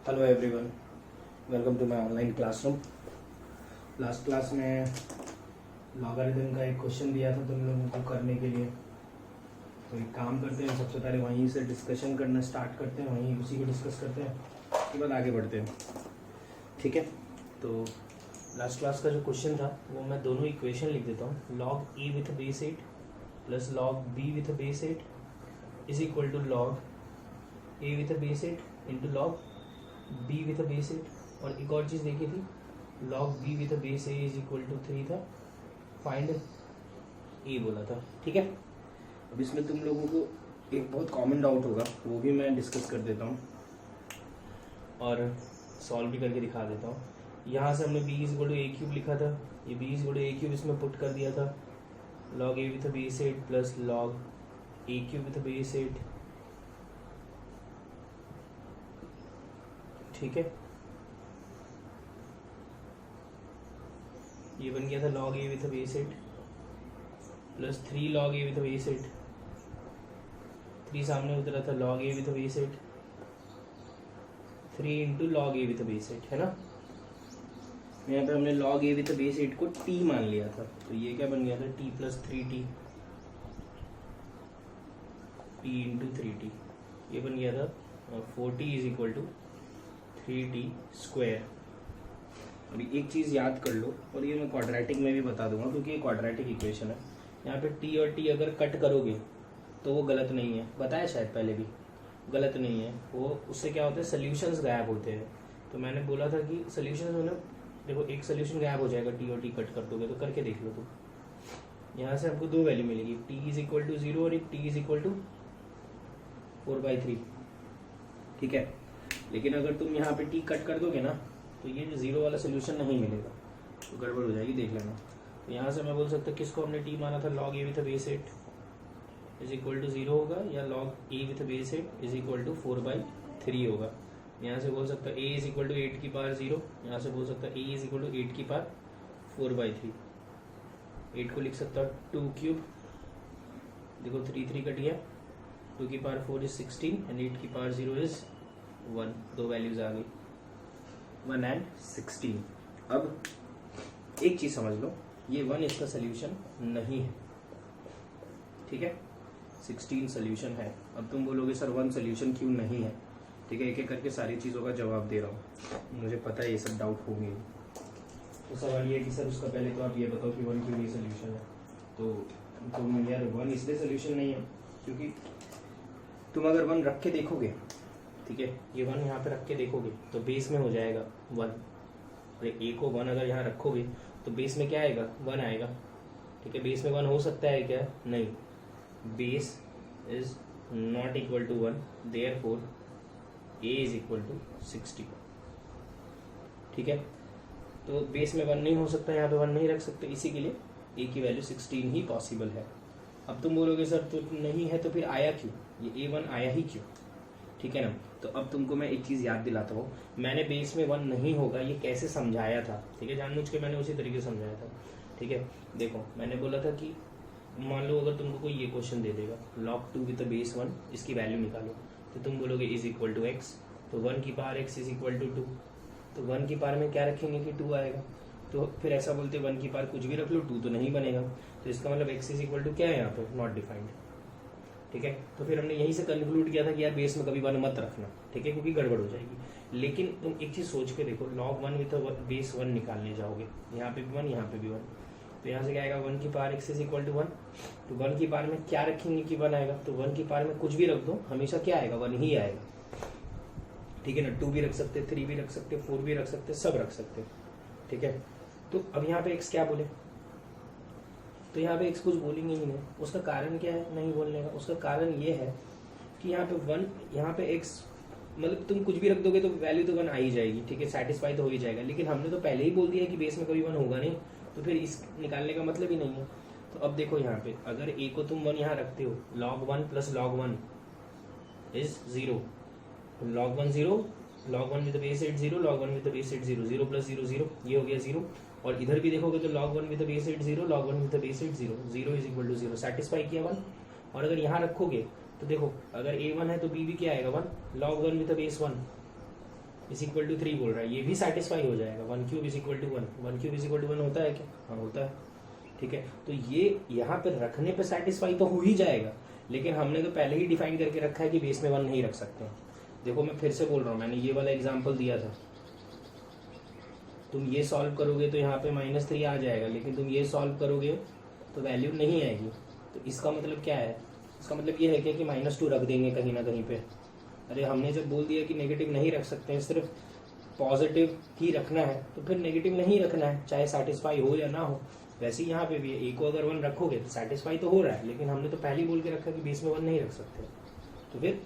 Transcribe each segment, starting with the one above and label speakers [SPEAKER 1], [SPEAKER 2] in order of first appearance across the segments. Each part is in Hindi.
[SPEAKER 1] Hello everyone, welcome to my online classroom. Last class में लॉगरिथम का एक क्वेश्चन दिया था तुम लोगों को करने के लिए। तो एक काम करते हैं, सबसे पहले वहीं से डिस्कशन करना स्टार्ट करते हैं, वहीं उसी को डिस्कस करते हैं, उसके बाद आगे बढ़ते हैं। ठीक है, तो लास्ट क्लास का जो क्वेश्चन था वो मैं दोनों इक्वेशन लिख देता हूँ। Log A with base 8 plus log B with base 8 is equal to log A with base 8 into log B with base 8। और एक और चीज़ देखी थी, log B with base a is equal to 3 था, फाइंड ए बोला था। ठीक है, अब इसमें तुम लोगों को एक बहुत कॉमन डाउट होगा, वो भी मैं डिस्कस कर देता हूँ और सॉल्व भी करके दिखा देता हूँ। यहाँ से हमने b is equal to a cube लिखा था, ये b is equal to a cube इसमें पुट कर दिया था। Log A with base 8 plus log a cube with base 8। ठीक है, ये बन गया था log a with base 8 plus 3 log a with base 8। 3 सामने उतरा था, log a with base 8, 3 into log a with base 8 है ना। यहाँ पे हमने log a विथ बेस 8 को t मान लिया था, तो ये क्या बन गया था, t plus 3t, t into 3t, ये बन गया था 4t is equal to 3t square. अभी एक चीज़ याद कर लो, और ये मैं क्वाड्रेटिक में भी बता दूंगा क्योंकि ये क्वाड्रेटिक इक्वेशन है। यहाँ पे t और t अगर कट करोगे तो वो गलत नहीं है, बताया शायद पहले भी, गलत नहीं है वो। उससे क्या होता है, सोल्यूशंस गायब होते हैं। तो मैंने बोला था कि सोल्यूशंस में देखो एक सोल्यूशन गायब हो जाएगा, t और t कट कर दोगे, तो करके देख लो तुम। यहाँ से आपको दो वैल्यू मिलेगी, t इज इक्वल टू 0 और एक t इज इक्वल टू 4/3। ठीक है, लेकिन अगर तुम यहाँ पे t कट कर दोगे ना तो ये जो 0 वाला सोल्यूशन नहीं मिलेगा, तो गड़बड़ हो जाएगी, देख लेना। तो यहाँ से मैं बोल सकता हूँ किसको हमने t माना था, log a with base 8 is equal to 0 होगा, या log a with base 8 is equal to 4/3 होगा। यहाँ से बोल सकता है a इज इक्वल टू 8 की पावर 0, यहाँ से बोल सकता है a इज इक्वल टू 8 की पावर 4/3। 8 को लिख सकता हूँ 2 क्यूब, देखो 3 3 कट गया, 2 की पावर 4 इज 16 एंड 8 की पावर 0 इज 1। दो वैल्यूज आ गई, 1 एंड 16। अब एक चीज समझ लो, ये 1 इसका सोल्यूशन नहीं है। ठीक है, 16 सोल्यूशन है। अब तुम बोलोगे सर 1 सोल्यूशन क्यों नहीं है। ठीक है, एक एक करके सारी चीज़ों का जवाब दे रहा हूँ, मुझे पता है ये सब डाउट होंगे। तो सवाल ये है कि सर उसका पहले तो आप ये बताओ कि 1 क्यों नहीं सोल्यूशन है। तो तुम यार 1 इसलिए सोल्यूशन नहीं है क्योंकि तुम अगर 1 रख के देखोगे, ठीक है, ये 1 यहाँ पे रख के देखोगे तो बेस में हो जाएगा 1। अरे a को 1 अगर यहाँ रखोगे तो बेस में क्या आएगा, 1 आएगा। ठीक है, बेस में 1 हो सकता है क्या, नहीं, base is not equal to 1, therefore a is equal to 60। ठीक है, तो बेस में 1 नहीं हो सकता, यहाँ पे 1 नहीं रख सकते, इसी के लिए a की वैल्यू 16 ही पॉसिबल है। अब तुम बोलोगे सर तो नहीं है तो फिर आया क्यों, ये a1 आया ही क्यों। ठीक है ना, तो अब तुमको मैं एक चीज़ याद दिलाता हूँ, मैंने बेस में 1 नहीं होगा ये कैसे समझाया था। ठीक है, जानबूझ के मैंने उसी तरीके से समझाया था। ठीक है, देखो मैंने बोला था कि मान लो अगर तुमको कोई ये क्वेश्चन दे देगा, log 2 विद बेस 1 इसकी वैल्यू निकालो, तो तुम बोलोगे इज इक्वल टू एक्स, तो 1 की power x is equal to 2, तो 1 की पावर में क्या रखेंगे कि 2 आएगा। तो फिर ऐसा बोलते 1 की पावर कुछ भी रख लो, 2 तो नहीं बनेगा, तो इसका मतलब x इज इक्वल टू क्या है यहाँ पे, नॉट डिफाइंड। ठीक है, तो फिर हमने यहीं से कंक्लूड किया था कि यार बेस में कभी 1 मत रखना, ठीक है, क्योंकि गड़बड़ हो जाएगी। लेकिन तुम एक चीज सोच के देखो, log 1 विद बेस 1 निकालने जाओगे, यहाँ पे भी 1 यहाँ पे भी 1, तो यहाँ से क्या आएगा, 1 की power x is equal to 1। तो 1 की पावर में क्या रखेंगे कि 1 आएगा, तो 1 की पावर में कुछ भी रख दो, हमेशा क्या आएगा, 1 ही आएगा। ठीक है ना, 2 भी रख सकते, 3 भी रख सकते, 4 भी रख सकते, सब रख सकते। ठीक है, तो अब यहाँ पे x क्या बोले, तो यहाँ पे x कुछ बोलेंगे ही नहीं। उसका कारण क्या है नहीं बोलने का, उसका कारण ये है कि यहाँ पे 1, यहाँ पे x मतलब तुम कुछ भी रख दोगे तो वैल्यू तो 1 आ ही जाएगी। ठीक है, सेटिस्फाई तो हो ही जाएगा, लेकिन हमने तो पहले ही बोल दिया कि बेस में कभी 1 होगा नहीं, तो फिर इस निकालने का मतलब ही नहीं है। तो अब देखो यहाँ पे अगर a को तुम 1 यहाँ रखते हो, log 1 plus log 1 is 0, log 1 0, log 1 with base 8 0, log 1 with base 8 0, 0 plus 0 0, ये हो गया 0। और इधर भी देखोगे तो log 1 with base 8 0, log 1 with base 8 0, 0 is equal to 0, satisfy किया 1। और अगर यहाँ रखोगे तो देखो अगर a1 है तो b भी क्या आएगा 1, log 1 with base 1 is equal to 3 बोल रहा है, ये भी सेटिस्फाई हो जाएगा। 1 cube is equal to 1, 1 cube is equal to 1 होता है क्या? हाँ होता है, ठीक है। तो ये यहाँ पे रखने पे सेटिस्फाई तो हो ही जाएगा, लेकिन हमने तो पहले ही डिफाइन करके रखा है कि बेस में 1 नहीं रख सकते हैं। देखो मैं फिर से बोल रहा हूँ, मैंने ये वाला एग्जाम्पल दिया था, तुम ये सॉल्व करोगे तो यहाँ पे -3 आ जाएगा, लेकिन तुम ये सॉल्व करोगे तो वैल्यू नहीं आएगी। तो इसका मतलब क्या है? इसका मतलब ये है क्या कि -2 रख देंगे कहीं ना कहीं पे। अरे हमने जब बोल दिया कि नेगेटिव नहीं रख सकते हैं, सिर्फ पॉजिटिव ही रखना है, तो फिर नेगेटिव नहीं रखना है, चाहे सेटिस्फाई हो या ना हो। वैसे ही यहाँ पे भी ए को अगर 1 रखोगे तो सेटिस्फाई तो हो रहा है, लेकिन हमने तो पहले ही बोल के रखा कि बेस में 1 नहीं रख सकते, तो फिर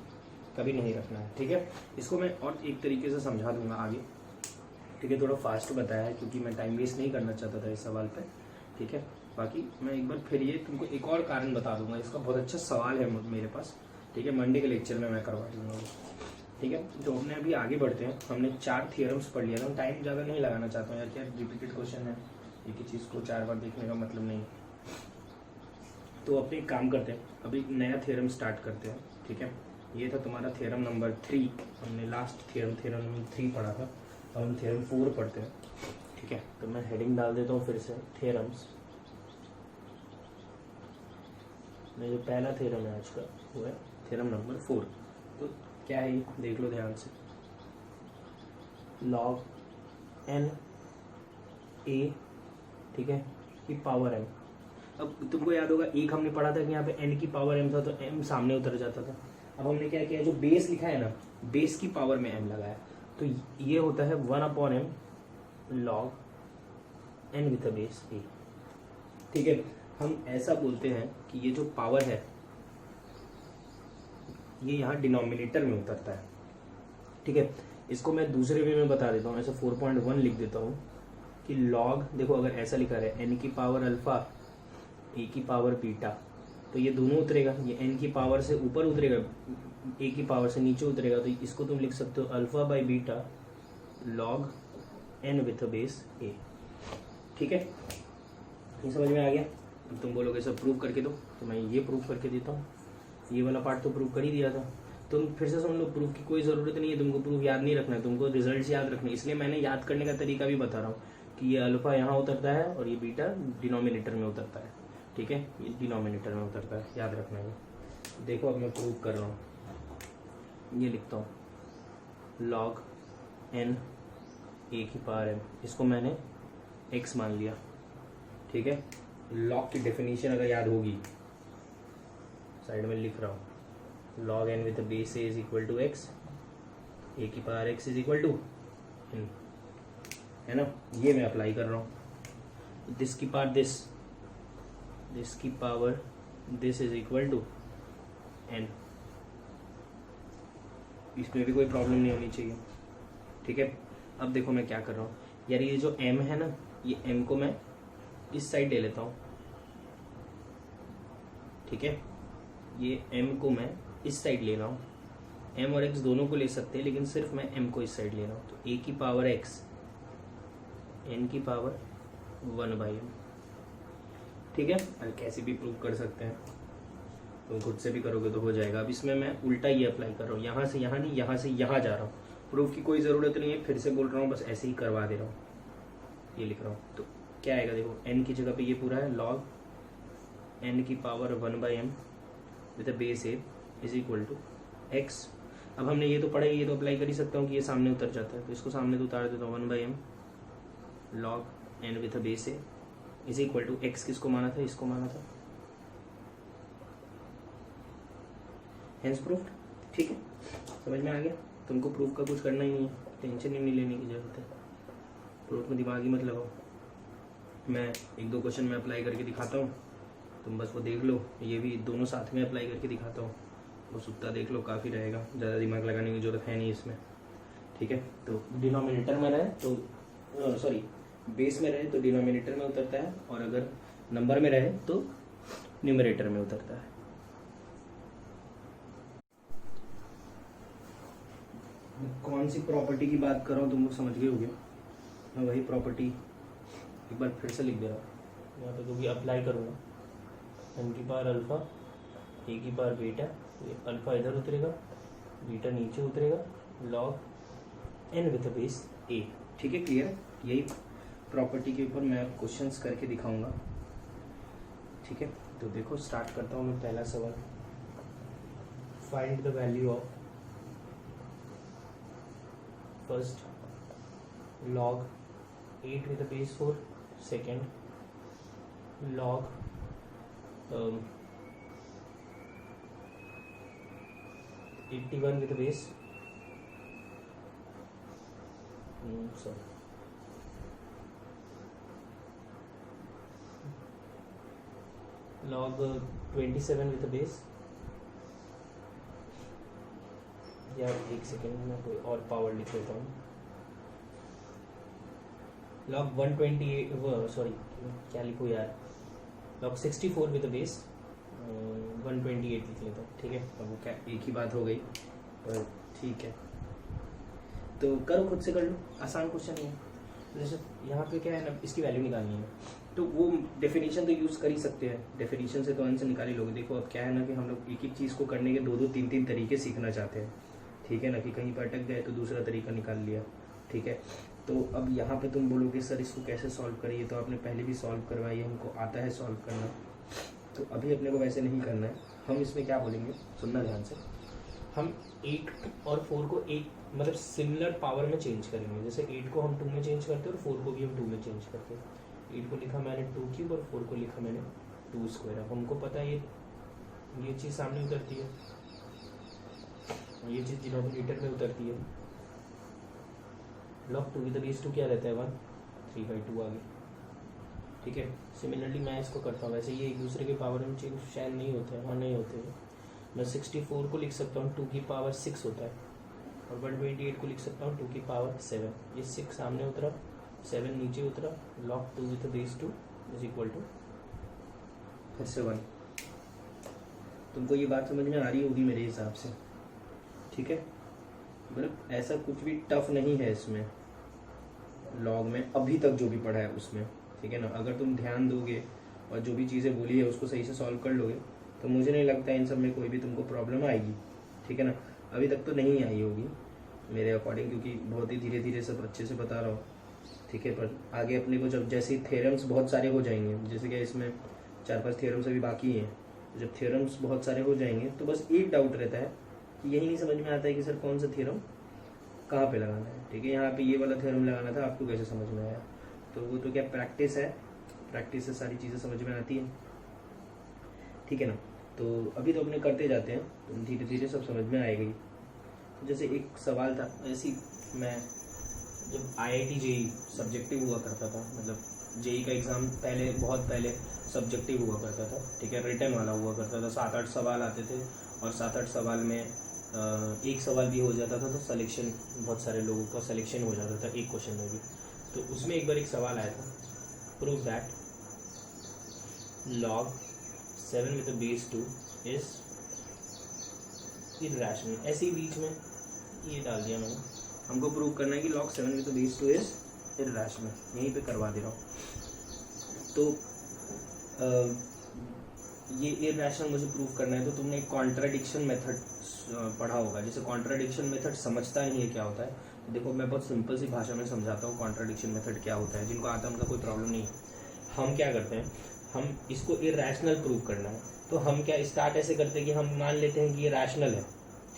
[SPEAKER 1] कभी नहीं रखना है, ठीक है। इसको मैं और एक तरीके से समझा दूंगा आगे, ठीक है। थोड़ा फास्ट बताया है क्योंकि मैं टाइम वेस्ट नहीं करना चाहता था इस सवाल पे, ठीक है। बाकी मैं एक बार फिर ये तुमको एक और कारण बता दूंगा, इसका बहुत अच्छा सवाल है मेरे पास, ठीक है। मंडे के लेक्चर में मैं करवा दूंगा, ठीक है। तो हमने अभी आगे बढ़ते हैं, हमने 4 थियरम्स पढ़ लिया था। टाइम ज़्यादा नहीं लगाना चाहता हूँ यार, क्या रिपीटेड क्वेश्चन है, एक ही चीज़ को 4 बार देखने का मतलब नहीं। तो अपने एक काम करते हैं, अभी नया थियरम स्टार्ट करते हैं, ठीक है। ये था तुम्हारा थियरम नंबर 3, हमने लास्ट थियरम नंबर 3 पढ़ा था, अब हम थियरम 4 पढ़ते हैं, ठीक है। तो मैं हेडिंग डाल देता हूँ फिर से, थियरम्स में जो पहला थियरम है आज का वो है थियरम नंबर 4। तो क्या है ये देख लो ध्यान से, log n a, ठीक है, की पावर m। अब तुमको याद होगा एक हमने पढ़ा था कि यहाँ पे n की पावर m था तो m सामने उतर जाता था। अब हमने क्या किया, जो बेस लिखा है ना, बेस की पावर में m लगाया, तो ये होता है 1/m log n with a base a, ठीक है। हम ऐसा बोलते हैं कि ये जो पावर है ये यहाँ डिनोमिनेटर में उतरता है, ठीक है। इसको मैं दूसरे वे में बता देता हूँ, ऐसे 4.1 लिख देता हूँ कि log, देखो अगर ऐसा लिखा है n की पावर अल्फा a की पावर बीटा, तो ये दोनों उतरेगा, ये n की पावर से ऊपर उतरेगा, a की पावर से नीचे उतरेगा, तो इसको तुम लिख सकते हो alpha by beta log n with a base a, ठीक है। ये समझ में आ गया? तुम बोलोगे सब प्रूव करके दो, तो मैं ये प्रूव करके देता हूँ, ये वाला पार्ट तो प्रूव कर ही दिया था। तुम फिर से सुन लो, प्रूफ की कोई ज़रूरत नहीं है, तुमको प्रूफ याद नहीं रखना है, तुमको रिजल्ट्स याद रखने, इसलिए मैंने याद करने का तरीका भी बता रहा हूँ कि ये अल्फा यहाँ उतरता है और ये बीटा डिनोमिनेटर में उतरता है, ठीक है। ये डिनोमिनेटर में उतरता है, याद रखना है। देखो अब मैं प्रूव कर रहा हूँ, ये लिखता हूँ log n a की पावर m, इसको मैंने x मान लिया, ठीक है। log की डेफिनेशन अगर याद होगी, साइड में लिख रहा हूँ, log n with base a is equal to x, a की power x is equal to n, है ना। ये मैं अप्लाई कर रहा हूँ, दिस की पावर दिस की power this is equal to n, इसमें भी कोई प्रॉब्लम नहीं होनी चाहिए, ठीक है। अब देखो मैं क्या कर रहा हूँ यार, ये जो m है ना, ये m को मैं इस साइड ले लेता हूँ, ठीक है। ये m को मैं इस साइड ले रहा हूँ, m और x दोनों को ले सकते हैं, लेकिन सिर्फ मैं m को इस साइड ले रहा हूँ, तो a की पावर x n की पावर 1/m, ठीक है। और कैसे भी प्रूव कर सकते हैं, तुम खुद से भी करोगे तो हो जाएगा। अब इसमें मैं उल्टा ये अप्लाई कर रहा हूँ, यहाँ से यहाँ नहीं, यहाँ से यहाँ जा रहा हूँ, प्रूफ की कोई ज़रूरत नहीं है, फिर से बोल रहा हूँ, बस ऐसे ही करवा दे रहा हूँ, ये लिख रहा हूँ। तो क्या आएगा देखो, n की जगह पे ये पूरा है log n की power 1/m with base a is equal to x। अब हमने ये तो पढ़ा है, ये तो अप्लाई कर ही सकता हूँ कि ये सामने उतर जाता है, तो इसको सामने तो उतार देता हूँ, 1/m log n with base a is equal to x। किसको माना था? इसको माना था, हेंस प्रूफ, ठीक है। समझ में आ गया? तुमको प्रूफ का कुछ करना ही नहीं है, टेंशन ही नहीं लेने की जरूरत है, प्रूफ में दिमाग ही मत लगाओ। मैं 1-2 क्वेश्चन में अप्लाई करके दिखाता हूँ, तुम बस वो देख लो, ये भी दोनों साथ में अप्लाई करके दिखाता हूँ, वो सुत्ता देख लो, काफ़ी रहेगा, ज़्यादा दिमाग लगाने की जरूरत है नहीं इसमें, ठीक है। तो डिनोमिनेटर में रहे तो सॉरी बेस में रहे तो डिनोमिनेटर में उतरता है, और अगर नंबर में रहे तो न्यूमरेटर में उतरता है। कौन सी प्रॉपर्टी की बात कर रहा हूँ तुम लोग समझ गए होगे, मैं वही प्रॉपर्टी एक बार फिर से लिख दे रहा हूँ यहाँ पे, क्योंकि अप्लाई करूँगा। n की पावर अल्फा, a की पावर बीटा, ये अल्फा इधर उतरेगा, बीटा नीचे उतरेगा, log n with base a। ठीक है, क्लियर है? यही प्रॉपर्टी के ऊपर मैं क्वेश्चंस करके दिखाऊंगा। ठीक है, तो देखो स्टार्ट करता हूँ मैं। पहला सवाल, find the value of first log 8 with the base 4, second log 81 with the base log 27 with the base, यार एक सेकेंड में कोई और पावर लिख लेता हूँ। log 128 सॉरी क्या लिखूँ यार, log 64 with the base 128 लिख लेता हूँ। ठीक है, अब वो क्या एक ही बात हो गई, पर ठीक है। तो करो, खुद से कर लो, आसान क्वेश्चन है। जैसे यहाँ पे क्या है ना, इसकी वैल्यू निकालनी है, तो वो डेफिनेशन तो यूज़ कर ही सकते हैं। डेफिनेशन से तो आंसर निकाल ही लोगे। देखो अब क्या है ना कि हम लोग एक एक चीज़ को करने के 2-2 3-3 तरीके सीखना चाहते हैं। ठीक है ना, कि कहीं पर अटक गए तो दूसरा तरीका निकाल लिया। ठीक है, तो अब यहाँ पे तुम बोलोगे सर इसको कैसे सॉल्व करिए, तो आपने पहले भी सॉल्व करवाई है, हमको आता है सॉल्व करना, तो अभी अपने को वैसे नहीं करना है। हम इसमें क्या बोलेंगे, सुनना ध्यान से। हम 8 और 4 को एक मतलब सिमिलर पावर में चेंज करेंगे। जैसे 8 को हम 2 में चेंज करते हैं और 4 को भी हम 2 में चेंज करते हैं। 8 को लिखा मैंने 2 क्यूब और 4 को लिखा मैंने 2 स्क्वायर। अब हमको पता है ये चीज़ सामने उतरती है, ये चीज़ डिनोमिनेटर में उतरती है। log 2 विद द बेस 2 क्या रहता है 1, 3/2 आगे। ठीक है, सिमिलरली मैं इसको करता हूँ। वैसे ये एक दूसरे के पावर में चेंज शायद नहीं होते हैं, हाँ नहीं होते हैं। मैं 64 को लिख सकता हूँ 2 की पावर 6 होता है, और 128 को लिख सकता हूँ 2 की पावर 7। ये 6 सामने उतरा, 7 नीचे उतरा, log 2 with the base 2 is equal to फिर से 1। तुमको ये बात समझ में आ रही होगी मेरे हिसाब से। ठीक है, मतलब ऐसा कुछ भी टफ नहीं है इसमें लॉग में, अभी तक जो भी पढ़ा है उसमें। ठीक है ना, अगर तुम ध्यान दोगे और जो भी चीज़ें बोली है उसको सही से सॉल्व कर लोगे, तो मुझे नहीं लगता इन सब में कोई भी तुमको प्रॉब्लम आएगी। ठीक है ना, अभी तक तो नहीं आई होगी मेरे अकॉर्डिंग, क्योंकि बहुत ही धीरे धीरे सब अच्छे से बता रहा हूँ। ठीक है, पर आगे अपने को जब जैसे थ्योरम्स बहुत सारे हो जाएंगे, जैसे कि इसमें 4-5 थ्योरम्स अभी बाकी हैं, जब थ्योरम्स बहुत सारे हो जाएंगे तो बस एक डाउट रहता है कि यही नहीं समझ में आता है कि सर कौन सा थ्योरम कहाँ पे लगाना है। ठीक है, यहाँ पे ये वाला थ्योरम लगाना था, आपको कैसे समझ में आया? तो वो तो क्या प्रैक्टिस है, प्रैक्टिस से सारी चीज़ें समझ में आती हैं। ठीक है ना, तो अभी तो अपने करते जाते हैं, तो धीरे धीरे सब समझ में आएगा ही। तो जैसे एक सवाल था, ऐसी मैं जब IIT JEE सब्जेक्टिव हुआ करता था, मतलब JEE का एग्ज़ाम पहले बहुत पहले सब्जेक्टिव हुआ करता था। ठीक है, रिटर्न वाला हुआ करता था, 7-8 सवाल आते थे, और 7-8 सवाल में एक सवाल भी हो जाता था, तो सिलेक्शन बहुत सारे लोगों का सिलेक्शन हो जाता था एक क्वेश्चन में भी। तो उसमें एक बार एक सवाल आया था, prove that log 7 with the base 2 is irrational। ऐसे ही बीच में ये डाल दिया मैंने, हमको प्रूव करना है कि log 7 with the base 2 is irrational, यहीं पे करवा दे रहा हूँ। तो ये इरैशनल मुझे प्रूव करना है, तो तुमने एक कॉन्ट्राडिक्शन मेथड पढ़ा होगा। जैसे कॉन्ट्राडिक्शन मेथड समझता नहीं है क्या होता है, तो देखो मैं बहुत सिंपल सी भाषा में समझाता हूँ कॉन्ट्राडिक्शन मेथड क्या होता है। जिनको आता है उनका कोई प्रॉब्लम नहीं है। हम क्या करते हैं, हम इसको इरैशनल प्रूव करना है, तो हम क्या स्टार्ट ऐसे करते हैं कि हम मान लेते हैं कि ये रैशनल है।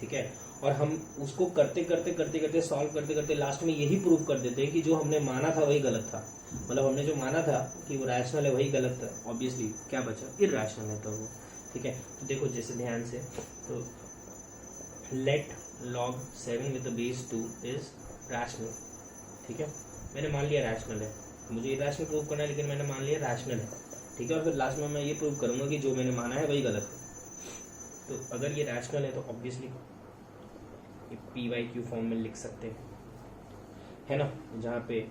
[SPEAKER 1] ठीक है, और हम उसको करते करते सॉल्व करते करते लास्ट में यही प्रूव कर देते हैं कि जो हमने माना था वही गलत था। मतलब हमने जो माना था कि वो रैशनल है वही गलत था, ऑब्वियसली क्या बचा, इरैशनल है तो वो। ठीक है, तो देखो जैसे ध्यान से, तो let log 7 with the base 2 is rational. ठीक है, मैंने मान लिया रैशनल है, मुझे इरैशनल प्रूव करना है लेकिन मैंने मान लिया रैशनल है। ठीक है, और फिर लास्ट में मैं ये प्रूव करूंगा कि जो मैंने माना है वही गलत है। तो अगर ये रैशनल है तो ऑब्वियसली PYQ फॉर्म में लिख सकते हैं, है ना, जहाँ पे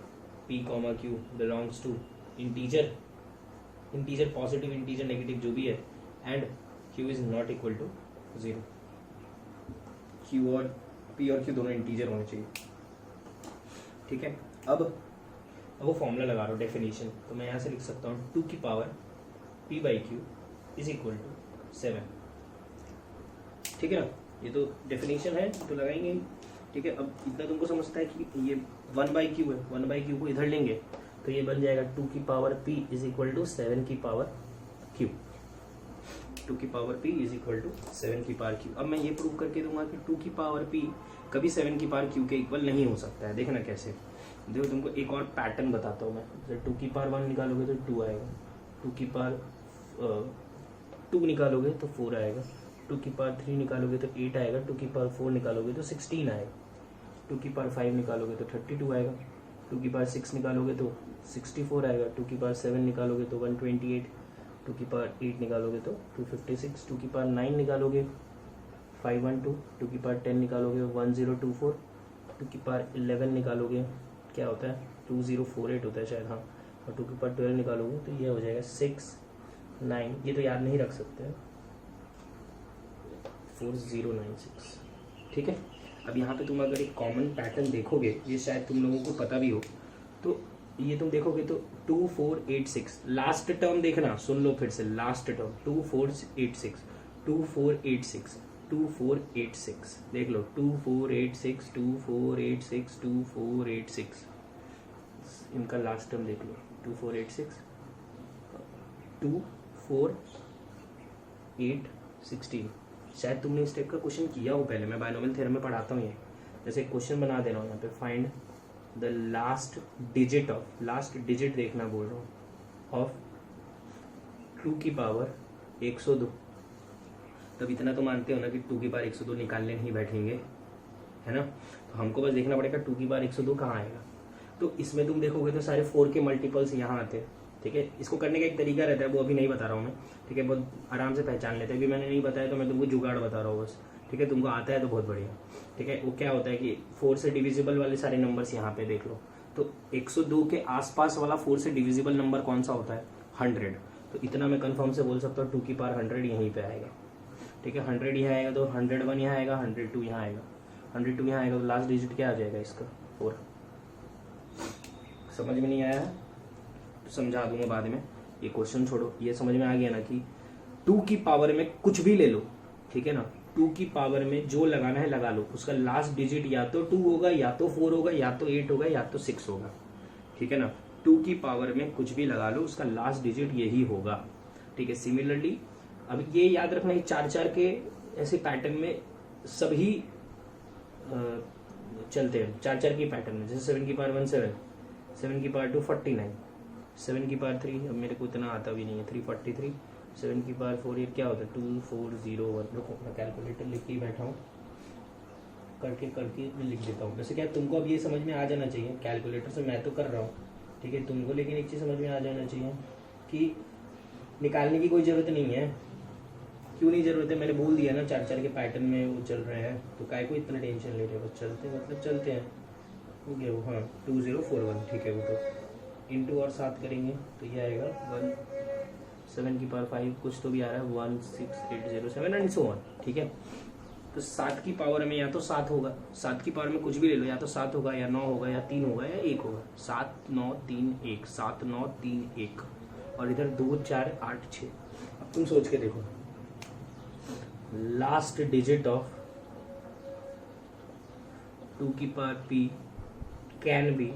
[SPEAKER 1] P, Q belongs to integer positive integer negative जो भी है, and Q is not equal to 0। Q और P और Q दोनों इंटीजर होने चाहिए। ठीक है, अब वो फॉर्मूला लगा रहा हूँ डेफिनेशन, तो मैं यहाँ से लिख सकता हूँ 2 की power P/Q is equal to 7। ठीक है ना, ये तो डेफिनेशन है तो लगाएंगे। ठीक है, अब इतना तुमको समझता है कि ये 1/q है, 1/q को इधर लेंगे तो ये बन जाएगा 2 की power p is equal to 7 की पावर q, 2 की power p is equal to 7 की पावर q। अब मैं ये प्रूव करके दूंगा कि 2 की पावर p कभी 7 की पावर q के इक्वल नहीं हो सकता है। देखना कैसे, देखो तुमको एक और पैटर्न बताता हूँ मैं। जब 2 की पावर 1 निकालोगे तो 2 आएगा, 2 की पावर 2 निकालोगे तो 4 आएगा, 2 की पावर 3 निकालोगे तो 8 आएगा, 2 की पावर 4 निकालोगे तो 16 आएगा, 2 की पावर 5 निकालोगे तो 32 आएगा, 2 की पावर 6 निकालोगे तो 64 आएगा, 2 की पावर 7 निकालोगे तो 128, 2 की पावर 8 निकालोगे तो 256, 2 की पावर 9 निकालोगे 512, 2 की पावर 10 निकालोगे 1024, 2 की पावर 11 निकालोगे क्या होता है 2048 होता है शायद, हाँ, और 2 की पावर 12 निकालोगे तो ये हो जाएगा 69, ये तो याद नहीं रख सकते हैं, 4096। ठीक है, अब यहाँ पे तुम अगर एक कॉमन पैटर्न देखोगे, ये शायद तुम लोगों को पता भी हो, तो ये तुम देखोगे तो 2486, लास्ट टर्म देखना, सुन लो फिर से, लास्ट टर्म 2486, 2486, 2486, देख लो 2486, 2486, 2486, इनका लास्ट टर्म देख लो 2486, 24816। शायद तुमने इस टाइप का क्वेश्चन किया हो पहले, मैं बायनोमियल थ्योरम में पढ़ाता हूँ ये। जैसे क्वेश्चन बना दे रहा हूँ यहाँ पे, find the last digit of, last digit देखना बोल रहा हूँ, ऑफ 2 की पावर 102। तब इतना तो मानते हो ना कि 2 की पावर 102 निकालने नहीं बैठेंगे, है ना, तो हमको बस देखना पड़ेगा 2 की पावर 102 कहाँ आएगा। तो इसमें तुम देखोगे तो सारे 4 के मल्टीपल्स यहाँ आते हैं। ठीक है, इसको करने का एक तरीका रहता है, वो अभी नहीं बता रहा हूँ मैं। ठीक है, बहुत आराम से पहचान लेते हैं, अभी मैंने नहीं बताया तो मैं तुमको जुगाड़ बता रहा हूँ बस। ठीक है, तुमको आता है तो बहुत बढ़िया। ठीक है, वो क्या होता है कि 4 से डिविजिबल वाले सारे नंबर्स यहाँ पे देख लो, तो 102 के आसपास वाला 4 से डिविजिबल नंबर कौन सा होता है 100। तो इतना मैं कंफर्म से बोल सकता हूँ 2 की पावर 100 यहीं पे आएगा। ठीक है, 100 यहाँ आएगा तो 101 यहाँ आएगा, 102 यहाँ आएगा, 102 यहाँ आएगा, तो लास्ट डिजिट क्या आ जाएगा इसका 4। समझ में नहीं आया है तो समझा दूंगा बाद में, ये क्वेश्चन छोड़ो। ये समझ में आ गया ना कि 2 की पावर में कुछ भी ले लो, ठीक है ना, 2 की पावर में जो लगाना है लगा लो, उसका लास्ट डिजिट या तो 2 होगा, या तो 4 होगा, या तो 8 होगा, या तो 6 होगा। ठीक है ना, 2 की पावर में कुछ भी लगा लो, उसका लास्ट डिजिट यही होगा। ठीक है, सिमिलरली अब ये याद रखना है 4-4 के ऐसे पैटर्न में सभी चलते हैं, 4-4 की पैटर्न में। जैसे 7 की पावर 17, 7 की पावर 2 49, 7 की पावर 3, अब मेरे को इतना आता भी नहीं है, 343, 7 की पावर 4 ये क्या होता है 2401। रुको मैं कैलकुलेटर लिख के ही बैठा हूँ, करके लिख देता हूँ। वैसे क्या तुमको अब ये समझ में आ जाना चाहिए, कैलकुलेटर से मैं तो कर रहा हूँ, ठीक है, तुमको लेकिन एक चीज़ समझ में आ जाना चाहिए कि निकालने की कोई ज़रूरत नहीं है। क्यों नहीं ज़रूरत है, मैंने बोल दिया ना 4-4 के पैटर्न में वो चल रहे हैं, तो काय को इतना टेंशन ले रहे हो, चलते मतलब चलते हैं। हो गया वो, हाँ 2041, ठीक है, वो तो इंटू और 7 करेंगे तो ये आएगा 1, 7 की पावर 5 कुछ तो भी आ रहा है 16807 एंड सो ऑन। ठीक है, तो 7 की पावर में या तो 7 होगा, 7 की पावर में कुछ भी ले लो, या तो 7 होगा, या 9 होगा, या 3 होगा, या 1 होगा। 7 9 3 1, 7 9 3 1, और इधर 2 4 8 6। अब तुम सोच के देखो, लास्ट डिजिट ऑफ 2 की power p can be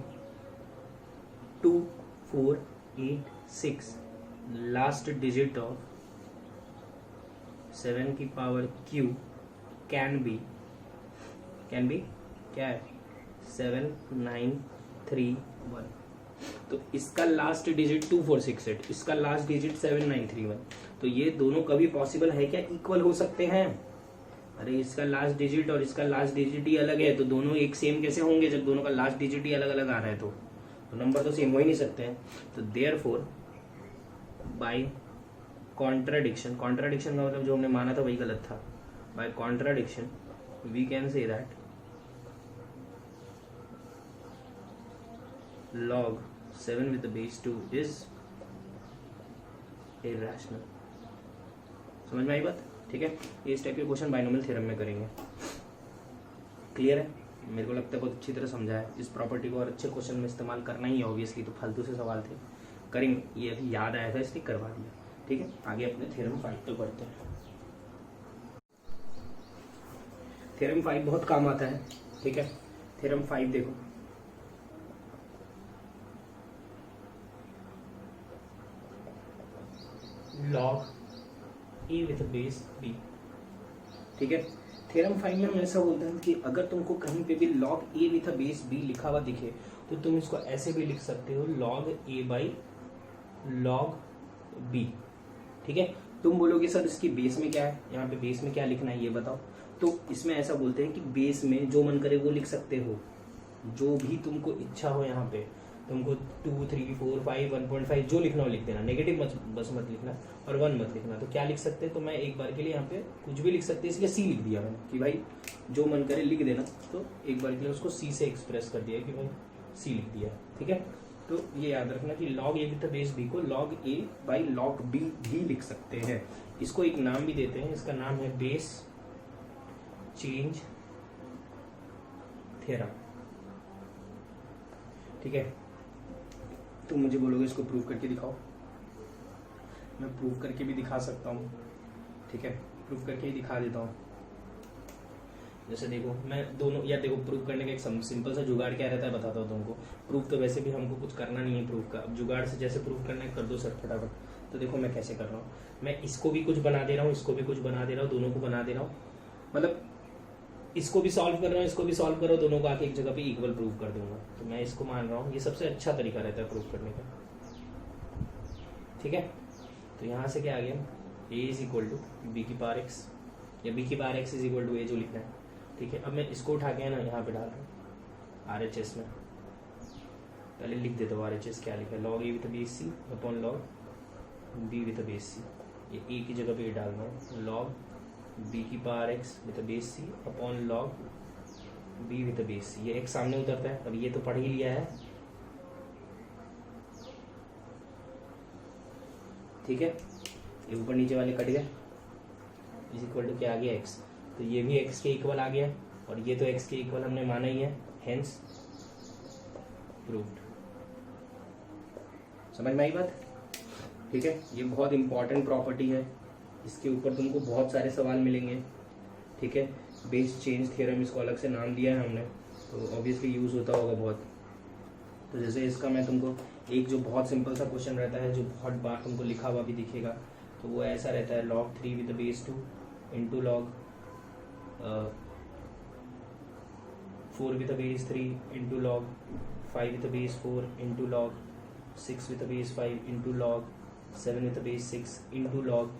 [SPEAKER 1] 2486, last digit of 7 की पावर q कैन बी क्या है 7931। तो इसका लास्ट डिजिट 2468, इसका लास्ट डिजिट 7931। तो ये दोनों कभी पॉसिबल है क्या इक्वल हो सकते हैं? अरे इसका लास्ट डिजिट और इसका लास्ट डिजिट ही अलग है, तो दोनों एक सेम कैसे होंगे जब दोनों का लास्ट डिजिट ही अलग अलग आ रहा है? तो नंबर तो सेम हो ही नहीं सकते हैं। तो देयरफॉर बाय कॉन्ट्राडिक्शन का मतलब जो हमने माना था वही गलत था। By contradiction we can say that log 7 with the base 2 is irrational। समझ में आई बात? ठीक है, इस टाइप के क्वेश्चन बाइनोमियल थ्योरम में करेंगे। क्लियर है? मेरे को लगता है बहुत अच्छी तरह समझा है। इस प्रॉपर्टी को और अच्छे क्वेश्चन में इस्तेमाल करना ही है ऑब्वियसली, तो फालतू से सवाल थे, करेंगे। ये अभी याद आया था इसलिए करवा दिया। ठीक है, आगे अपने थ्योरम 5 पे बढ़ते हैं। थ्योरम 5 बहुत काम आता है, ठीक है। थ्योरम 5 देखो, log A with base b, ठीक है। थ्योरम 5 में हम ऐसा बोलते हैं कि अगर तुमको कहीं पे भी log A with base b लिखा हुआ दिखे तो तुम इसको ऐसे भी लिख सकते हो, log A by log b, ठीक है। तुम बोलोगे सर इसकी बेस में क्या है, यहाँ पे बेस में क्या लिखना है ये बताओ। तो इसमें ऐसा बोलते हैं कि बेस में जो मन करे वो लिख सकते हो, जो भी तुमको इच्छा हो। यहाँ पे तुमको 2, 3, 4, 5, 1.5 जो लिखना हो लिख देना, नेगेटिव बस मत लिखना और 1 मत लिखना। तो क्या लिख सकते हैं, तो मैं एक बार के लिए यहाँ पे कुछ भी लिख सकते हैं, इसलिए सी लिख दिया मैंने कि भाई जो मन करे लिख देना। तो एक बार के लिए उसको सी से एक्सप्रेस कर दिया कि भाई सी लिख दिया, ठीक है। तो ये याद रखना कि log A with base B को log A by log B भी लिख सकते हैं। इसको एक नाम भी देते हैं, इसका नाम है बेस चेंज थ्योरम, ठीक है। तुम मुझे बोलोगे इसको प्रूव करके दिखाओ, मैं प्रूव करके भी दिखा सकता हूँ, ठीक है। प्रूव करके ही दिखा देता हूँ। जैसे देखो मैं दोनों, या देखो प्रूव करने का एक सिंपल सा जुगाड़ क्या रहता है बताता हूँ तुमको। प्रूफ तो वैसे भी हमको कुछ करना नहीं है प्रूफ का, अब जुगाड़ से जैसे प्रूफ करना है कर दो सर फटाफट। तो देखो मैं कैसे कर रहा हूँ, मैं इसको भी कुछ बना दे रहा हूँ, इसको भी कुछ बना दे रहा हूँ, दोनों को बना दे रहा हूँ, मतलब इसको भी सॉल्व कर रहा हूँ, इसको भी सॉल्व करो, दोनों को आके एक जगह पे इक्वल प्रूव कर दूंगा। तो मैं इसको मान रहा हूँ ये सबसे अच्छा तरीका रहता है प्रूव करने का, ठीक है। तो यहाँ से क्या आ गया, a is equal to B की पावर एक्स, या बी की power X is equal to A जो लिखना है, ठीक है। अब मैं इसको उठा के ना यहाँ पे डाल रहा हूँ RHS में, पहले लिख देता हूँ RHS क्या लिखा है, log A with base C upon log B with base C. ये ए की जगह पे डालना है, लॉग बी की power X with base C upon log B with base C. ये एक सामने उतरता है, अब ये तो पढ़ ही लिया है, ठीक है। ये ऊपर नीचे वाले कट गए, इज इक्वल टू क्या आ गया एक्स, तो ये भी एक्स के इक्वल आ गया और ये तो एक्स के इक्वल हमने माना ही है, हेंस प्रूव्ड। समझ में आई बात, ठीक है। ये बहुत इंपॉर्टेंट प्रॉपर्टी है, इसके ऊपर तुमको बहुत सारे सवाल मिलेंगे, ठीक है। बेस चेंज थ्योरम इसको अलग से नाम दिया है हमने, तो ऑब्वियसली यूज होता होगा बहुत। तो जैसे इसका मैं तुमको एक जो बहुत सिंपल सा क्वेश्चन रहता है, जो बहुत बार तुमको लिखा हुआ भी दिखेगा, तो वो ऐसा रहता है, log 3 with base 2 into log 4 with base 3 into log 5 with base 4 into log 6 with base 5 into log 7 with base 6 into log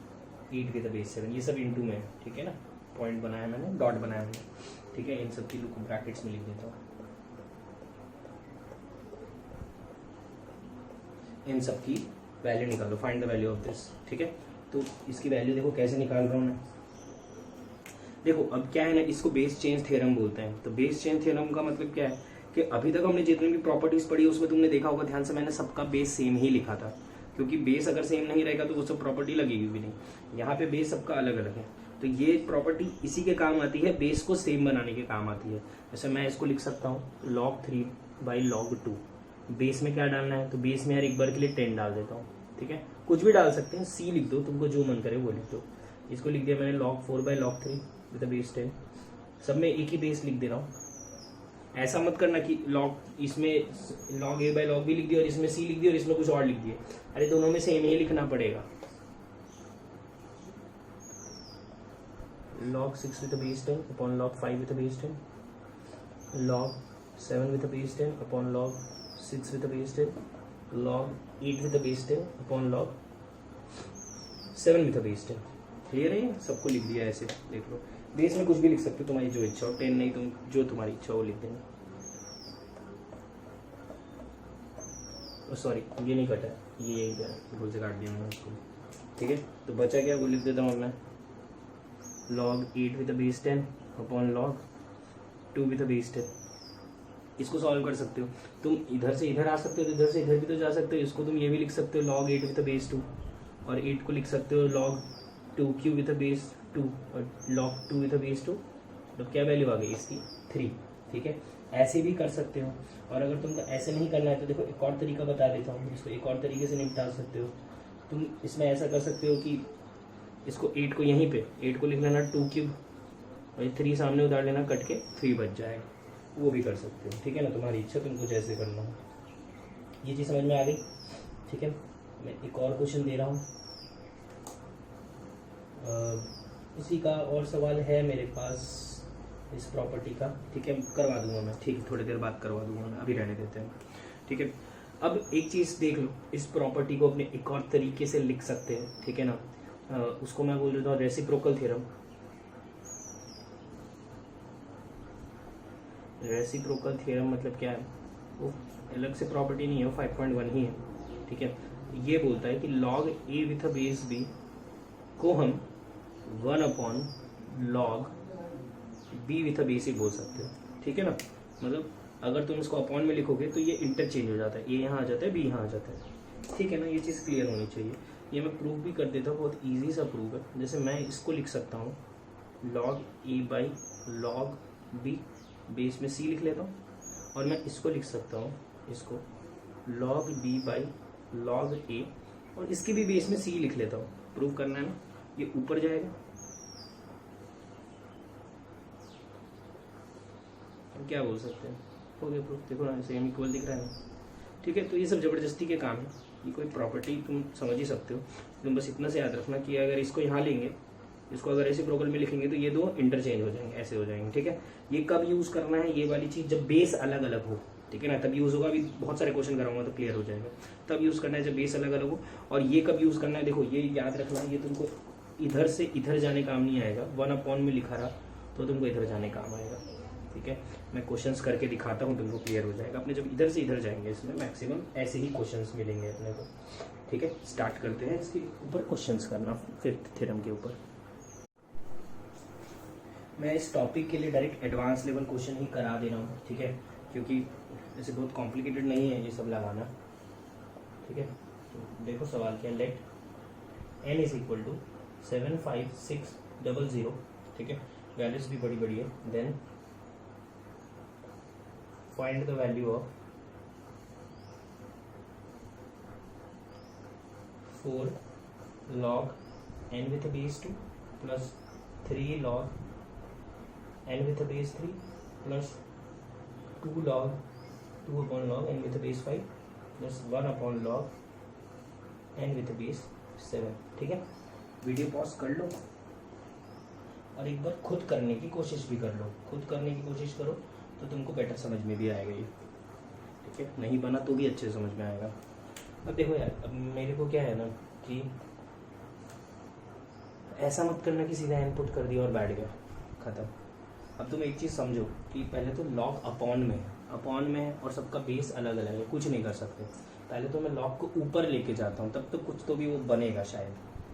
[SPEAKER 1] 8 with base 7। ये सब इंटू में, ठीक है ना, पॉइंट बनाया मैंने, डॉट बनाया मैंने, ठीक है। इन सब चीज़ों को ब्रैकेट्स में लिख देता हूँ, इन सब की वैल्यू निकालो, find the value of this, ठीक है। तो इसकी वैल्यू देखो कैसे निकाल रहा हूँ मैं, देखो अब क्या है ना, इसको बेस चेंज थ्योरम बोलते हैं। तो बेस चेंज थ्योरम का मतलब क्या है कि अभी तक हमने जितनी भी प्रॉपर्टीज पढ़ी उसमें तुमने देखा होगा ध्यान से, मैंने सबका बेस सेम ही लिखा था, क्योंकि बेस अगर सेम नहीं रहेगा तो वो सब प्रॉपर्टी लगेगी भी नहीं। यहाँ पे बेस सबका अलग अलग है, तो ये प्रॉपर्टी इसी के काम आती है, बेस को सेम बनाने के काम आती है। जैसे मैं इसको लिख सकता हूँ log 3 बाई log 2, बेस में क्या डालना है, तो बेस में यार एक बार के लिए 10 डाल देता हूँ, ठीक है। कुछ भी डाल सकते हैं, सी लिख दो, तुमको जो मन करे वो लिख दो। इसको लिख दिया मैंने log 4 by log 3 with base 10, सब में एक ही बेस लिख दे रहा हूँ। ऐसा मत करना कि log इसमें log a by log b लिख दिया और इसमें c लिख दिया और इसमें कुछ और लिख दिया, अरे दोनों में सेम ही लिखना पड़ेगा। log 6 with base 10 upon log 5 with base 10, log 7 with base 10 upon log 6 with base 10, log 8 with base 10 upon log 7 with base 10। Clear है, सबको लिख दिया ऐसे, देख लो। बेस में कुछ भी लिख सकते हो, तुम्हारी जो इच्छा हो, 10 नहीं तुम जो तुम्हारी इच्छा हो लिख देना। सॉरी ये नहीं कटा है, ये यही है, भूल से काट दिया मैंने उसको, ठीक है। तो बचा क्या, वो लिख देता हूँ मैं, log 8 with base 10 upon log 2 with base 10। इसको सॉल्व कर सकते हो तुम, इधर से इधर आ सकते हो, इधर से इधर भी तो जा सकते हो। इसको तुम ये भी लिख सकते हो log 8 विद बेस 2, और 8 को लिख सकते हो log 2 क्यू विद बेस 2 और log 2 विद बेस 2। तो क्या वैल्यू आ गई इसकी 3, ठीक है। ऐसे भी कर सकते हो, और अगर तुमको ऐसे नहीं करना है तो देखो एक और तरीका बता देता हूँ, इसको एक और तरीके से निपटा सकते हो तुम। इसमें ऐसा कर सकते हो कि इसको 8 को यहीं पे 8 को लिख लेना 2 क्यूब और 3 सामने उतार लेना, कट के 3 बच जाएगा, वो भी कर सकते हो, ठीक है ना, तुम्हारी इच्छा, तुमको जैसे करना हो। ये चीज़ समझ में आ गई, ठीक है। मैं एक और क्वेश्चन दे रहा हूँ, इसी का और सवाल है मेरे पास इस प्रॉपर्टी का, ठीक है, करवा दूंगा मैं, ठीक है, थोड़ी देर बाद करवा दूंगा मैं, अभी रहने देते हैं, ठीक है। अब एक चीज़ देख लो, इस प्रॉपर्टी को अपने एक और तरीके से लिख सकते हैं, ठीक है ना, उसको मैं बोल देता हूँ रेसिप्रोकल थ्योरम। रेसिप्रोकल थ्योरम मतलब क्या है, वो अलग से प्रॉपर्टी नहीं है, वो 5.1 ही है, ठीक है। ये बोलता है कि log a with a base b को हम 1 log b with a base c बोल सकते हो, ठीक है ना। मतलब अगर तुम इसको अपॉन में लिखोगे तो ये इंटरचेंज हो जाता है, a यहाँ आ जाता है, b यहाँ आ जाता है, ठीक है ना। ये चीज़ क्लियर होनी चाहिए। ये मैं प्रूव भी कर देता हूँ, बहुत ईजी सा प्रूव है। जैसे मैं इसको लिख सकता हूँ log a by log b, base में c लिख लेता हूँ, और मैं इसको लिख सकता हूँ, इसको log b by log a, और इसके भी बेस में c लिख लेता हूँ। प्रूव करना है ना, ये ऊपर जाएगा, हम क्या बोल सकते हैं, हो गया प्रूफ। देखो ना, सेम इक्वल दिख रहा है ना, ठीक है। तो ये सब ज़बरदस्ती के काम है, ये कोई प्रॉपर्टी तुम समझ ही सकते हो। तुम बस इतना से याद रखना कि अगर इसको यहाँ लेंगे, इसको अगर रेसिप्रोकल में लिखेंगे तो ये दो इंटरचेंज हो जाएंगे, ऐसे हो जाएंगे, ठीक है। ये कब यूज़ करना है, ये वाली चीज़ जब बेस अलग अलग हो, ठीक है ना, तब यूज़ होगा। अभी बहुत सारे क्वेश्चन कराऊंगा तो क्लियर हो जाएगा। तब यूज़ करना है जब बेस अलग अलग हो। और ये कब यूज़ करना है, देखो ये याद रखना है, ये तुमको इधर से इधर जाने काम नहीं आएगा। 1 में लिखा रहा तो तुमको इधर जाने काम आएगा, ठीक है। मैं क्वेश्चंस करके दिखाता हूँ, तुमको क्लियर हो जाएगा। अपने जब इधर से इधर जाएंगे, इसमें मैक्सिमम ऐसे ही क्वेश्चंस मिलेंगे अपने को, ठीक है। स्टार्ट करते हैं इसके ऊपर क्वेश्चंस करना, फिफ्थ थ्योरम के ऊपर। मैं इस टॉपिक के लिए डायरेक्ट एडवांस लेवल क्वेश्चन ही करा दे रहा हूँ, ठीक है, क्योंकि ऐसे बहुत कॉम्प्लिकेटेड नहीं है ये सब लगाना, ठीक है। तो देखो सवाल क्या, let n is equal to 75600, ठीक है, वैल्यूज भी बड़ी बड़ी है। Then find the value of 4 log n with a base 2 plus 3 log n with a base 3 plus 2 log 2 upon log n with a base 5 plus 1 upon log n with a base 7, ठीक है। वीडियो पॉज कर लो और एक बार खुद करने की कोशिश भी कर लो। खुद करने की कोशिश करो तो तुमको बेटर समझ में भी आएगा ये, ठीक है। नहीं बना तो भी अच्छे समझ में आएगा। अब देखो यार, अब मेरे को क्या है ना कि ऐसा मत करना कि सीधा इनपुट कर दिया और बैठ गया, खत्म। अब तुम एक चीज़ समझो कि पहले तो लॉग अपॉन में है और सबका बेस अलग अलग है, कुछ नहीं कर सकते। पहले तो मैं लॉग को ऊपर लेके जाता हूँ, तब तो कुछ तो भी वो बनेगा शायद,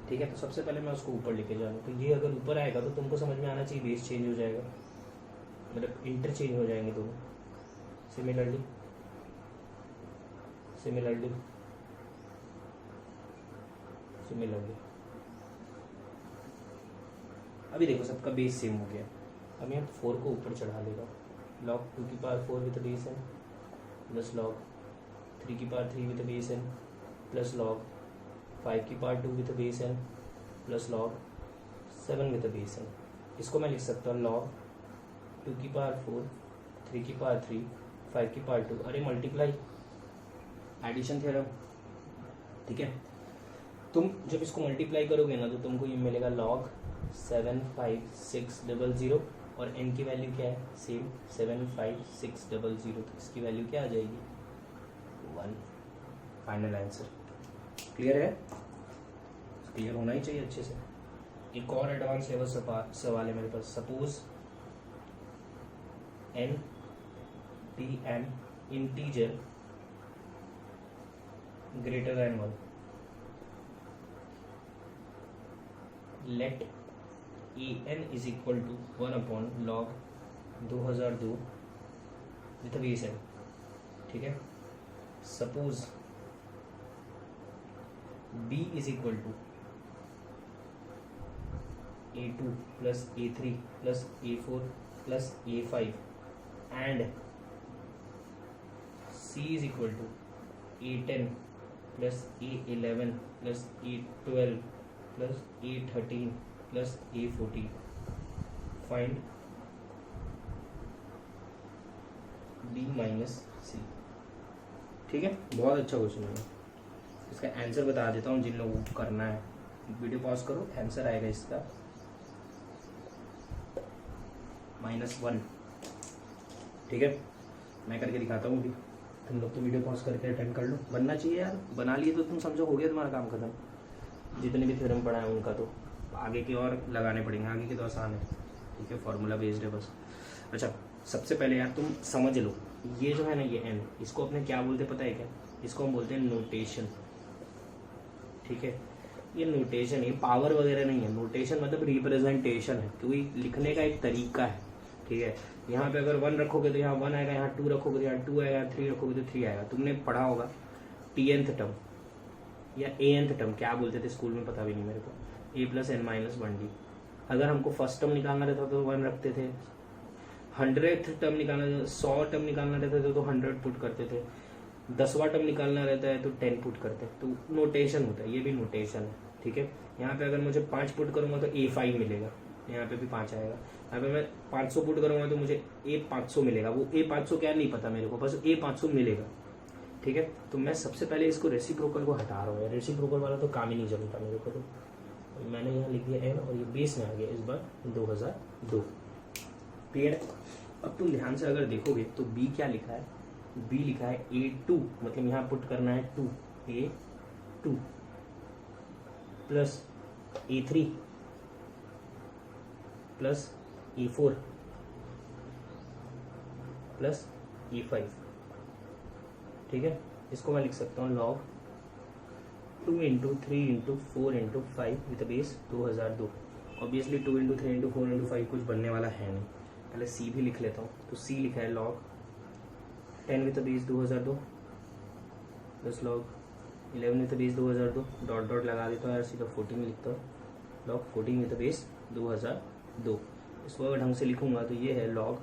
[SPEAKER 1] ठीक है। तो सबसे पहले मैं उसको ऊपर लेके जा रहा हूँ। तो ये अगर ऊपर आएगा तो तुमको समझ में आना चाहिए बेस चेंज हो जाएगा, मतलब इंटरचेंज हो जाएंगे दोनों। सिमिलरली अभी देखो सबका बेस सेम हो गया। अब यहाँ 4 को ऊपर चढ़ा लेगा, log 2 की power 4 with base n plus log 3 की power 3 with base n plus log 5 की power 2 with base n plus log 7 with base n। इसको मैं लिख सकता हूँ log 2 की पावर 4, 3 की पावर 3, 5 की पावर 2, अरे मल्टीप्लाई एडिशन थ्योरम, ठीक है। तुम जब इसको मल्टीप्लाई करोगे ना तो तुमको ये मिलेगा log 75600, और n की वैल्यू क्या है, सेम 75600, तो इसकी वैल्यू क्या आ जाएगी, 1। फाइनल आंसर क्लियर है, क्लियर होना ही चाहिए अच्छे से। एक और एडवांस लेवल सवाल है मेरे पास। Suppose n be an integer greater than 1, let an is equal to 1 upon log 2002 with a base n, ठीक है। Suppose b is equal to a2 plus a3 plus a4 plus a5 and c is equal to a10 plus a11 plus a12 plus a13 plus a14, find B minus C. ठीक है, बहुत अच्छा क्वेश्चन है। इसका आंसर बता देता हूँ जिन लोगों को करना है, वीडियो पॉज करो, आंसर आएगा इसका -1। ठीक है, मैं करके दिखाता हूँ अभी, तुम लोग तो वीडियो पॉज करके अटेंड कर लो, बनना चाहिए यार, बना लिए तो तुम समझो हो गया तुम्हारा काम खत्म। जितने भी थ्योरम पढ़ा है उनका तो आगे के और लगाने पड़ेंगे, आगे के तो आसान है। ठीक है, फॉर्मूला बेस्ड है बस। अच्छा, सबसे पहले यार तुम समझ लो, ये जो है ना ये n, इसको अपने क्या बोलते पता है क्या? इसको हम बोलते हैं नोटेशन। ठीक है, ये नोटेशन, ये पावर वगैरह नहीं है, नोटेशन मतलब रिप्रेजेंटेशन है, क्योंकि लिखने का एक तरीका है। ठीक है, यहाँ पे अगर 1 रखोगे तो यहाँ 1 आएगा, यहाँ 2 रखोगे तो यहाँ 2 आएगा, 3 रखोगे तो 3 आएगा। तुमने पढ़ा होगा tnth टर्म या anth टर्म, क्या बोलते थे स्कूल में पता भी नहीं मेरे को, a + n-1d। अगर हमको फर्स्ट टर्म निकालना रहता तो 1 रखते थे, 100th टर्म निकालना, 100 टर्म निकालना रहता था तो 100 पुट करते थे, 10वां टर्म निकालना रहता है तो 10 पुट करते हैं। तो नोटेशन होता है, ये भी नोटेशन है। ठीक है, यहाँ पे अगर मुझे 5 पुट करूंगा तो a5 मिलेगा, यहाँ पे भी 5 आएगा। यहाँ पे मैं 500 पुट करूंगा तो मुझे a500 मिलेगा। वो a500 क्या नहीं पता मेरे को, बस a500 मिलेगा। ठीक है, तो मैं सबसे पहले इसको रेसिप्रोकल को हटा रहा हूँ, रेसिप्रोकल वाला तो काम ही नहीं जमता मेरे को। तो मैंने यहाँ लिख दिया n और ये बेस में आ गया इस बार 2002। क्लियर है? अब तुम ध्यान से अगर देखोगे तो b क्या लिखा है, b लिखा है a2, मतलब यहाँ पुट करना है 2, a2 plus a3 plus e4 plus e5। ठीक है, इसको मैं लिख सकता हूँ log 2 × 3 × 4 × 5 विद बेस 2002। ऑब्वियसली 2 × 3 × 4 × 5 कुछ बनने वाला है नहीं, पहले c भी लिख लेता हूँ। तो c लिखा है log 10 with base 2002 plus log 11 with base 2002, dot dot लगा देता हूँ यार, सीधा 14 लिखता हूँ, log 14 विद बेस 2002। इसको अगर ढंग से लिखूंगा तो ये है log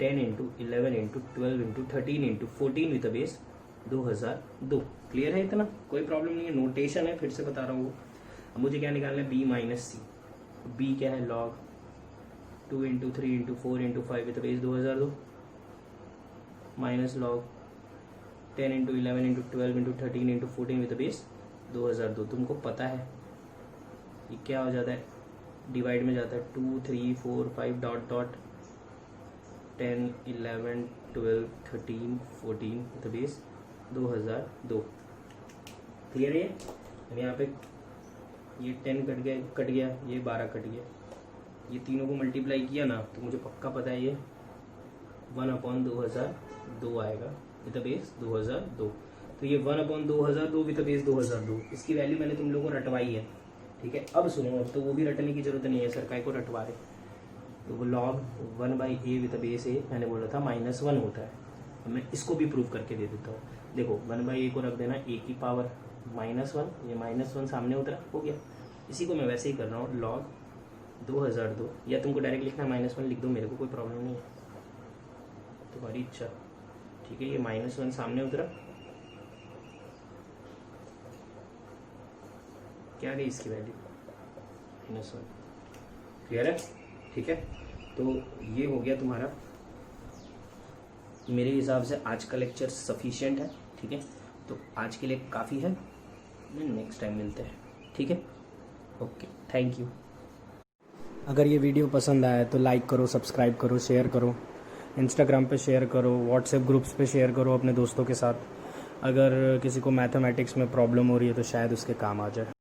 [SPEAKER 1] 10 × 11 × 12 × 13 × 14 विद बेस 2002। क्लियर है इतना? कोई प्रॉब्लम नहीं है, नोटेशन है, फिर से बता रहा हूँ। अब मुझे क्या निकालना है, b माइनस सी। b क्या है, log 2 × 3 × 4 × 5 with base 2002 minus log 10 × 11 × 12 × 13 × 14 with base 2002। तुमको पता है ये क्या हो जाता है, डिवाइड में जाता है 2 3 4 5 dot dot 10 11 12 13 14 with base 2002। Clear है? अब यहाँ पे ये 10 कट गया, ये 12 कट गया, ये तीनों को मल्टीप्लाई किया ना तो मुझे पक्का पता है ये 1/2002 आएगा विद बेस 2002। तो ये 1/2002 विद बेस 2002, इसकी वैल्यू मैंने तुम लोगों को रटवाई है। ठीक है, अब सुनो, अब तो वो भी रटने की जरूरत नहीं है, सर काय को रटवा रहे। तो वो log 1/a with base a मैंने बोला था -1 होता है। अब मैं इसको भी प्रूव करके दे देता हूँ। देखो 1/a को रख देना a की पावर -1, ये -1 सामने उतरा, हो गया। इसी को मैं वैसे ही कर रहा हूँ, log 2002, या तुमको डायरेक्ट लिखना -1 लिख दो, मेरे को कोई प्रॉब्लम नहीं है, तुम्हारी इच्छा। ठीक है, ये -1 सामने उतरा, क्या गई इसकी वैल्यू, -1। क्लियर है? ठीक है, तो ये हो गया तुम्हारा, मेरे हिसाब से आज का लेक्चर सफिशिएंट है। ठीक है, तो आज के लिए काफ़ी है, नेक्स्ट टाइम मिलते हैं। ठीक है, ओके, थैंक यू। अगर ये वीडियो पसंद आया तो लाइक करो, सब्सक्राइब करो, शेयर करो, इंस्टाग्राम पे शेयर करो, व्हाट्सएप ग्रुप्स पे शेयर करो अपने दोस्तों के साथ। अगर किसी को मैथमेटिक्स में प्रॉब्लम हो रही है तो शायद उसके काम आ जाए।